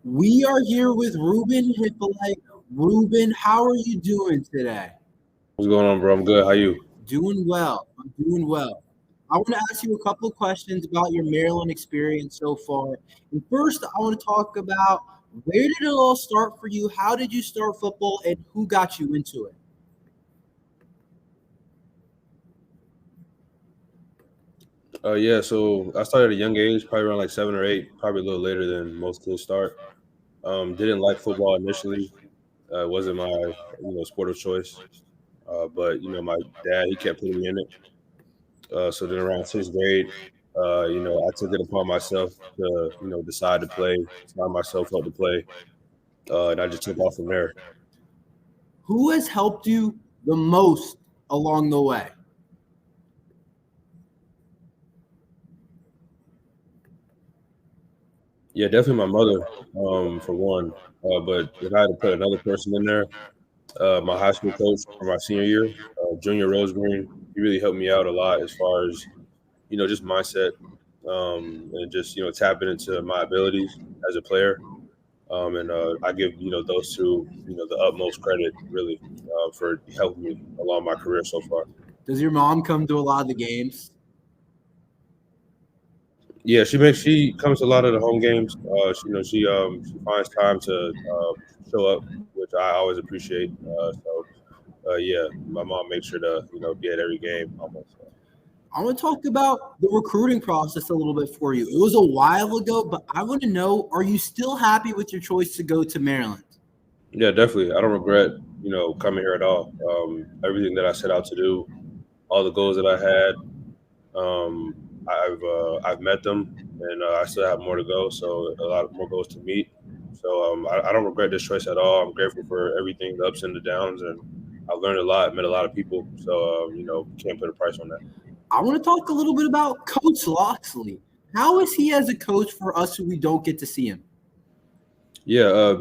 We are here with Ruben Hyppolite. Ruben, how are you doing today? What's going on, bro? I'm good. How you? Doing well. I'm doing well. I want to ask you a couple of questions about your Maryland experience so far. And first, I want to talk about where did it all start for you? How did you start football, and who got you into it? Yeah, so I started at a young age, probably around like 7 or 8, probably a little later than most kids start. Didn't like football initially. It wasn't my sport of choice. But my dad, he kept putting me in it. So then around 6th grade, I took it upon myself to decide to play, sign myself up to play, and I just took off from there. Who has helped you the most along the way? Yeah, definitely my mother, for one. But if I had to put another person in there, my high school coach for my senior year, Junior Rose Green. He really helped me out a lot as far as just mindset, and just tapping into my abilities as a player. And I give those two the utmost credit really for helping me along my career so far. Does your mom come to a lot of the games? Yeah, she comes to a lot of the home games. She finds time to show up, which I always appreciate. Yeah, my mom makes sure to be at every game almost. I want to talk about the recruiting process a little bit for you. It was a while ago, but I want to know, are you still happy with your choice to go to Maryland? Yeah, definitely. I don't regret coming here at all. Everything that I set out to do, all the goals that I had, um, I've met them, and I still have more to go. So a lot more goals to meet. So I don't regret this choice at all. I'm grateful for everything, the ups and the downs, and I've learned a lot, met a lot of people. So can't put a price on that. I want to talk a little bit about Coach Loxley. How is he as a coach for us who we don't get to see him? Yeah,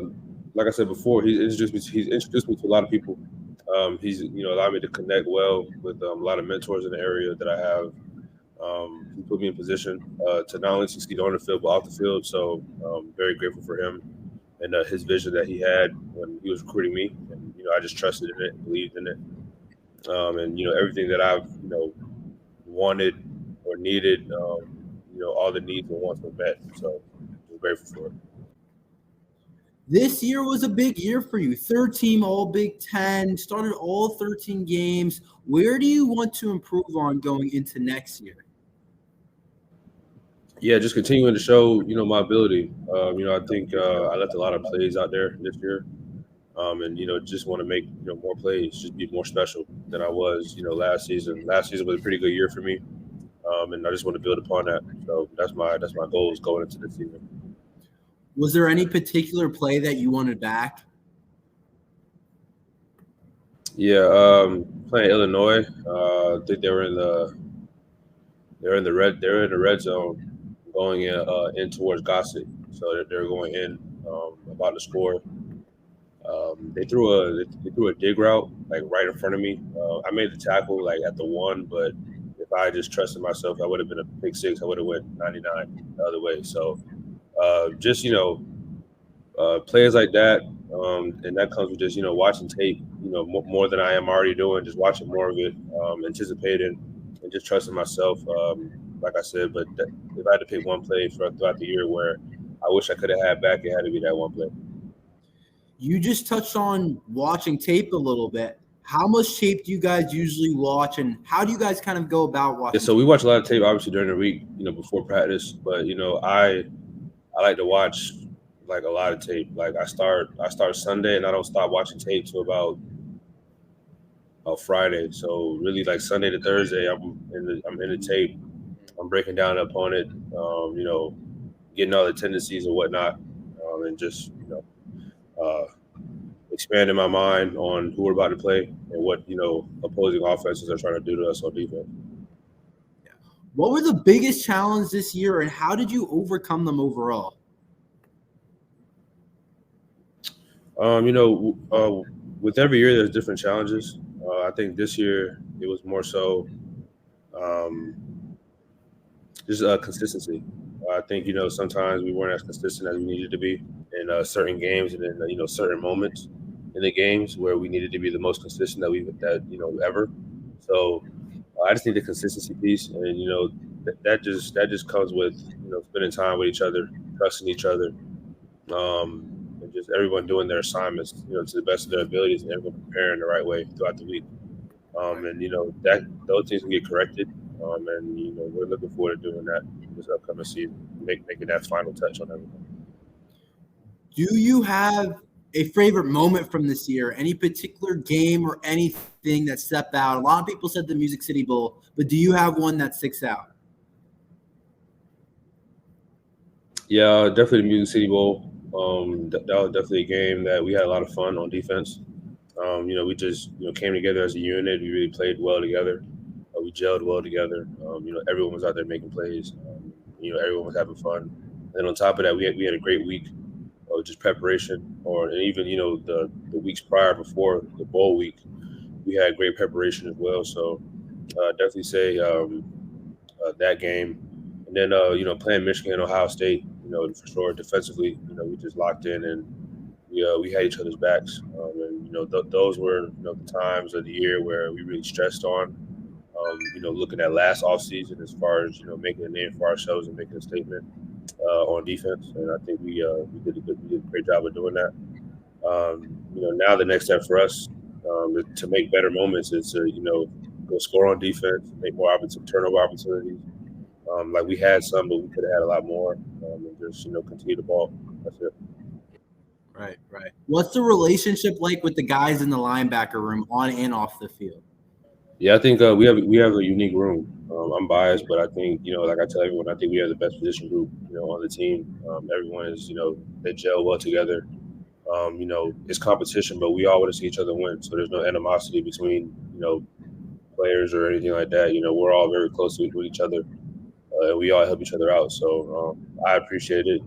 like I said before, he's introduced me to a lot of people. He's allowed me to connect well with a lot of mentors in the area that I have. He put me in position to not only succeed on the field but off the field. So very grateful for him and his vision that he had when he was recruiting me. And I just trusted in it, believed in it, and everything that I've wanted or needed. All the needs and wants were met. So I'm grateful for it. This year was a big year for you. Third team All Big Ten, started all 13 games. Where do you want to improve on going into next year? Yeah, just continuing to show my ability. I think I left a lot of plays out there this year, and just want to make more plays, just be more special than I was last season. Last season was a pretty good year for me, and I just want to build upon that. So that's my goals going into this season. Was there any particular play that you wanted back? Yeah, playing Illinois, I think they're in the red zone, going in towards Gossett. So they're going in, about to score. They threw a dig route like right in front of me. I made the tackle like at the 1, but if I just trusted myself, I would have been a pick six. I would have went 99 the other way. So just players like that, and that comes with just watching tape, more than I am already doing, just watching more of it, anticipating, and just trusting myself. Like I said, but if I had to pick one play throughout the year where I wish I could have had back, it had to be that one play. You just touched on watching tape a little bit. How much tape do you guys usually watch, and how do you guys kind of go about Yeah, watching? so we watch a lot of tape, obviously during the week, before practice. But I like to watch like a lot of tape. Like I start Sunday, and I don't stop watching tape till about Friday. So really, like Sunday to Thursday, I'm in the tape. I'm breaking down upon it. Getting all the tendencies and whatnot, and just uh, expanding my mind on who we're about to play and what opposing offenses are trying to do to us on defense. What were the biggest challenges this year, and how did you overcome them overall? With every year, there's different challenges. I think this year it was more so um, just consistency. I think sometimes we weren't as consistent as we needed to be in certain games, and then certain moments in the games where we needed to be the most consistent that ever. So I just need the consistency piece, and that just comes with spending time with each other, trusting each other, and just everyone doing their assignments to the best of their abilities, and everyone preparing the right way throughout the week. And that those things can get corrected, and we're looking forward to doing that this upcoming season, making that final touch on everything. Do you have a favorite moment from this year? Any particular game or anything that stepped out? A lot of people said the Music City Bowl, but do you have one that sticks out? Yeah, definitely the Music City Bowl. That was definitely a game that we had a lot of fun on defense. We just came together as a unit. We really played well together. We gelled well together. Everyone was out there making plays. Everyone was having fun. And on top of that, we had a great week of just preparation, and even the weeks prior before the bowl week, we had great preparation as well. So definitely say that game, and then playing Michigan and Ohio State, for sure defensively, we just locked in, and we had each other's backs, and those were the times of the year where we really stressed on looking at last offseason as far as making a name for ourselves and making a statement on defense, and I think we did a great job of doing that. Now the next step for us to make better moments is to go score on defense, make more turnover opportunities. Like we had some, but we could have had a lot more, and just continue the ball. That's it. Right, right. What's the relationship like with the guys in the linebacker room on and off the field? Yeah, I think we have a unique room. I'm biased, but I think like I tell everyone, I think we have the best position group on the team. Everyone is they gel well together. It's competition, but we all want to see each other win. So there's no animosity between players or anything like that. We're all very close with each other, and we all help each other out. So I appreciate it.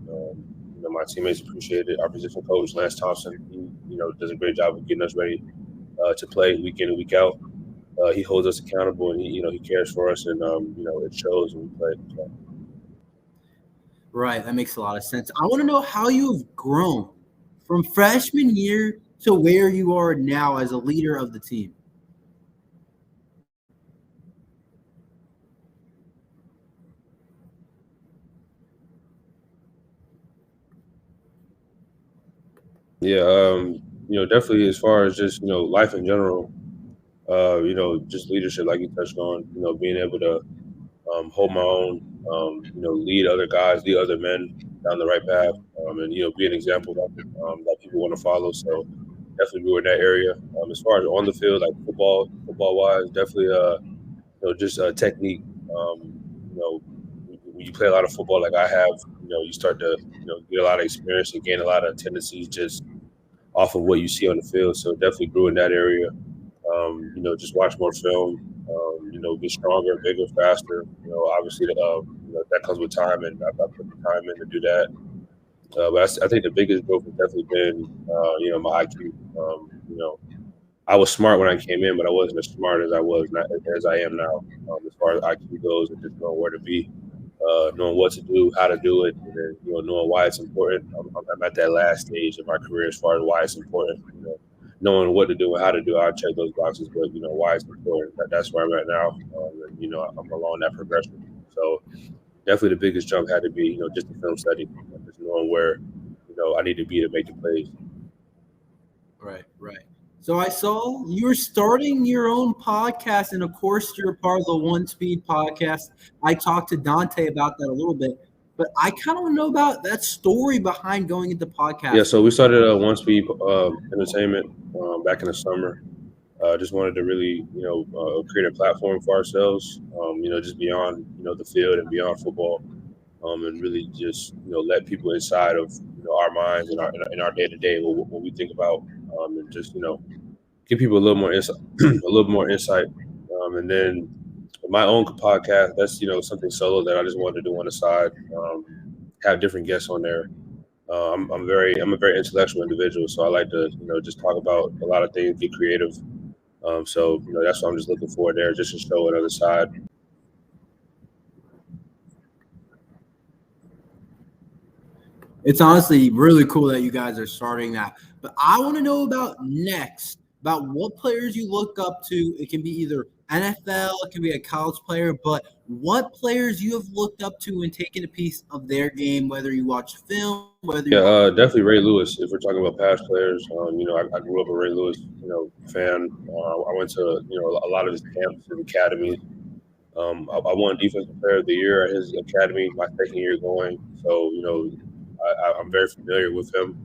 My teammates appreciate it. Our position coach Lance Thompson, he does a great job of getting us ready to play week in and week out. He holds us accountable, and he cares for us, and it shows when we play. So. Right, that makes a lot of sense. I want to know how you've grown from freshman year to where you are now as a leader of the team. Yeah, definitely as far as just life in general, just leadership, like you touched on, being able to hold my own, lead other guys, lead other men down the right path, and be an example that people want to follow. So definitely grew in that area. As far as on the field, like football wise, definitely just technique. When you play a lot of football like I have, you start to get a lot of experience and gain a lot of tendencies just off of what you see on the field. So definitely grew in that area. Just watch more film. Get stronger, bigger, faster. Obviously, that comes with time, and I put the time in to do that. But I think the biggest growth has definitely been, my IQ. I was smart when I came in, but I wasn't as smart as as I am now. As far as IQ goes, and just knowing where to be, knowing what to do, how to do it, and then knowing why it's important. I'm at that last stage of my career as far as why it's important. Knowing what to do and how to do, I'll check those boxes, but why it's important. That's where I'm at now, and I'm along that progression. So definitely the biggest jump had to be just the film study, just knowing where I need to be to make the plays. Right, right. So I saw you're starting your own podcast, and of course, you're a part of the One Speed podcast. I talked to Dante about that a little bit, but I kind of want to know about that story behind going into podcasting. Yeah, so we started One Speed Entertainment back in the summer. Just wanted to really, create a platform for ourselves, just beyond, the field and beyond football, and really just, let people inside of, our minds and our day to day what we think about, and just, give people a little more insight, a little more insight, and then my own podcast. That's something solo that I just wanted to do on the side. Have different guests on there. I'm a very intellectual individual, so I like to just talk about a lot of things, get creative. So that's what I'm just looking for there, just to show another side. It's honestly really cool that you guys are starting that. But I want to know about next, about what players you look up to. It can be either NFL, it can be a college player, but what players you have looked up to and taken a piece of their game, whether you watch film, whether you Yeah, definitely Ray Lewis. If we're talking about past players, I grew up a Ray Lewis, fan. I went to, a lot of his camps, his academies. I won Defensive Player of the Year at his academy my second year going. So, I'm very familiar with him.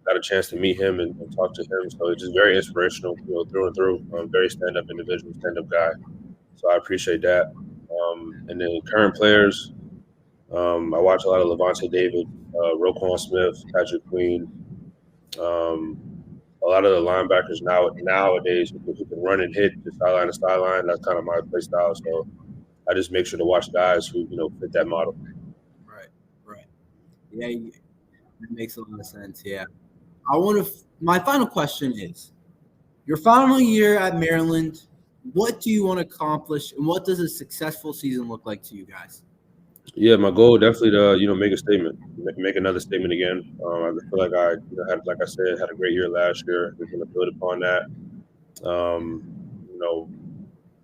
Got a chance to meet him and talk to him. So it's just very inspirational, through and through. Very stand-up individual, stand-up guy. So I appreciate that. And then current players, I watch a lot of Levante David, Roquan Smith, Patrick Queen, a lot of the linebackers nowadays who can run and hit the sideline to sideline. That's kind of my play style. So I just make sure to watch guys who fit that model. Right. Yeah, that makes a lot of sense. Yeah. My final question is, your final year at Maryland, what do you want to accomplish, and what does a successful season look like to you guys? Yeah, my goal definitely to make a statement, make another statement again. I feel like I had, like I said, had a great year last year. We're going to build upon that.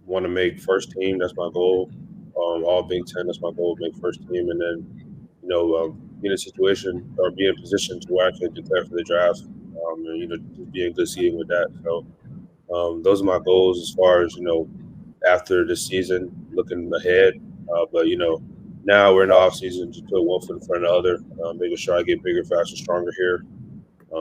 Want to make first team. That's my goal. All Big Ten. That's my goal. Make first team, and then be in a situation or be in a position to where I can declare for the draft. Just be in good seating with that. So those are my goals as far as after this season, looking ahead. But now we're in the off season, just put one foot in front of the other, making sure I get bigger, faster, stronger here,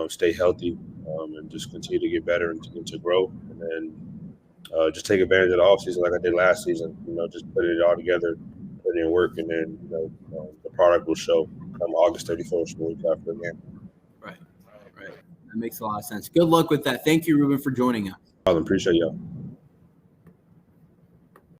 stay healthy, and just continue to get better and to grow. And then just take advantage of the off season like I did last season. Just put it all together, put in work, and then the product will show come August 31st when we play for the game. Right. That makes a lot of sense. Good luck with that. Thank you, Ruben, for joining us. I appreciate y'all.